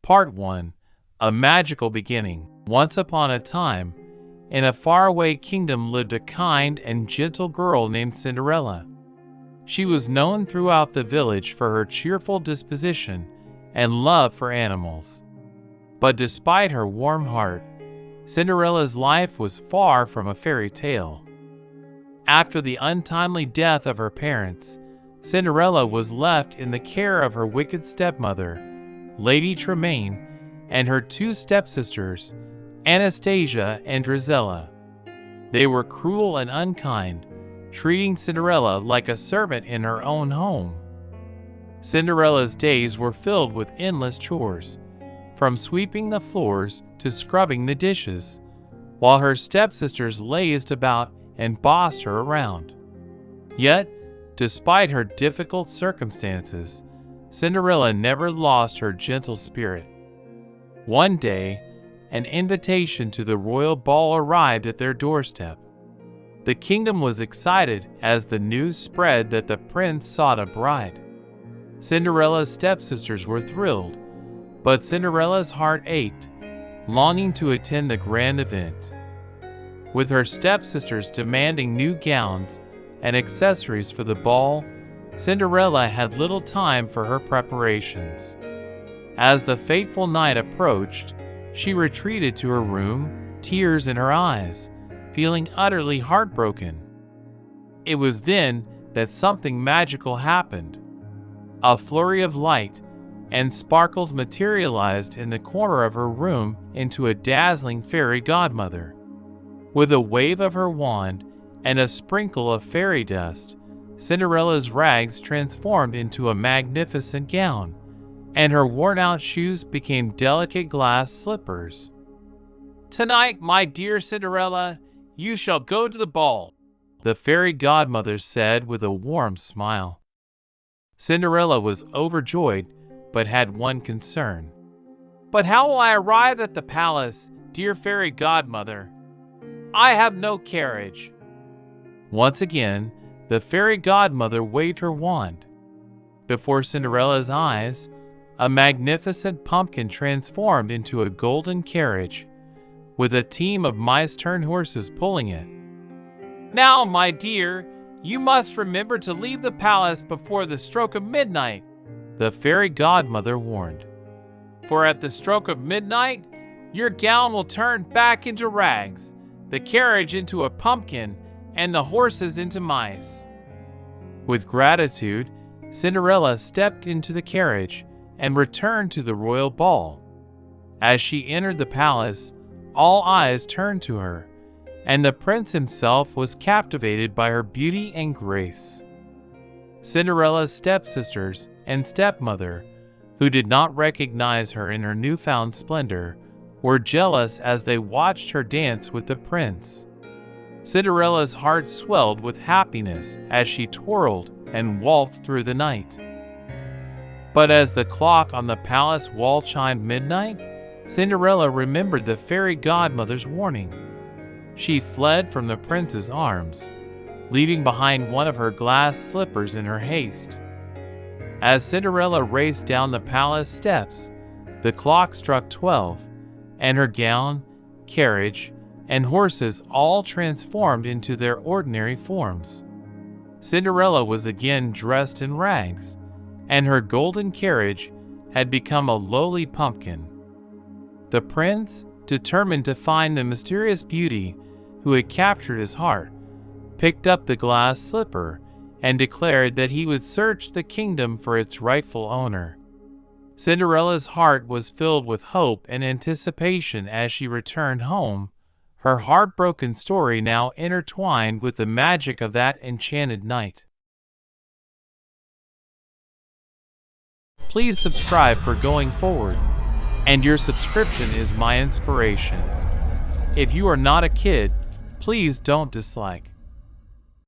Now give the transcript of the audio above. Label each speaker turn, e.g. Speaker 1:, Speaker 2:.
Speaker 1: Part 1. A Magical Beginning. Once upon a time, in a faraway kingdom lived a kind and gentle girl named Cinderella. She was known throughout the village for her cheerful disposition and love for animals. But despite her warm heart, Cinderella's life was far from a fairy tale. After the untimely death of her parents, Cinderella was left in the care of her wicked stepmother, Lady Tremaine, and her two stepsisters, Anastasia and Drizella. They were cruel and unkind, treating Cinderella like a servant in her own home. Cinderella's days were filled with endless chores, from sweeping the floors to scrubbing the dishes, while her stepsisters lazed about and bossed her around. Yet, despite her difficult circumstances, Cinderella never lost her gentle spirit. One day, an invitation to the royal ball arrived at their doorstep. The kingdom was excited as the news spread that the prince sought a bride. Cinderella's stepsisters were thrilled, but Cinderella's heart ached, longing to attend the grand event. With her stepsisters demanding new gowns and accessories for the ball, Cinderella had little time for her preparations. As the fateful night approached, she retreated to her room, tears in her eyes, feeling utterly heartbroken. It was then that something magical happened. A flurry of light and sparkles materialized in the corner of her room into a dazzling fairy godmother. With a wave of her wand and a sprinkle of fairy dust, Cinderella's rags transformed into a magnificent gown, and her worn-out shoes became delicate glass slippers. "Tonight, my dear Cinderella, you shall go to the ball," the fairy godmother said with a warm smile. Cinderella was overjoyed, but had one concern. "But how will I arrive at the palace, dear fairy godmother? I have no carriage." Once again, the fairy godmother waved her wand. Before Cinderella's eyes, a magnificent pumpkin transformed into a golden carriage, with a team of mice-turned horses pulling it. "Now, my dear, you must remember to leave the palace before the stroke of midnight," the fairy godmother warned. "For at the stroke of midnight, your gown will turn back into rags, the carriage into a pumpkin, and the horses into mice." With gratitude, Cinderella stepped into the carriage and returned to the royal ball. As she entered the palace, all eyes turned to her, and the prince himself was captivated by her beauty and grace. Cinderella's stepsisters and stepmother, who did not recognize her in her newfound splendor, were jealous as they watched her dance with the prince. Cinderella's heart swelled with happiness as she twirled and waltzed through the night. But as the clock on the palace wall chimed midnight, Cinderella remembered the fairy godmother's warning. She fled from the prince's arms, leaving behind one of her glass slippers in her haste. As Cinderella raced down the palace steps, the clock struck 12, and her gown, carriage, and horses all transformed into their ordinary forms. Cinderella was again dressed in rags, and her golden carriage had become a lowly pumpkin. The prince, determined to find the mysterious beauty who had captured his heart, picked up the glass slipper and declared that he would search the kingdom for its rightful owner. Cinderella's heart was filled with hope and anticipation as she returned home, her heartbroken story now intertwined with the magic of that enchanted night. Please subscribe for going forward, and your subscription is my inspiration. If you are not a kid, please don't dislike.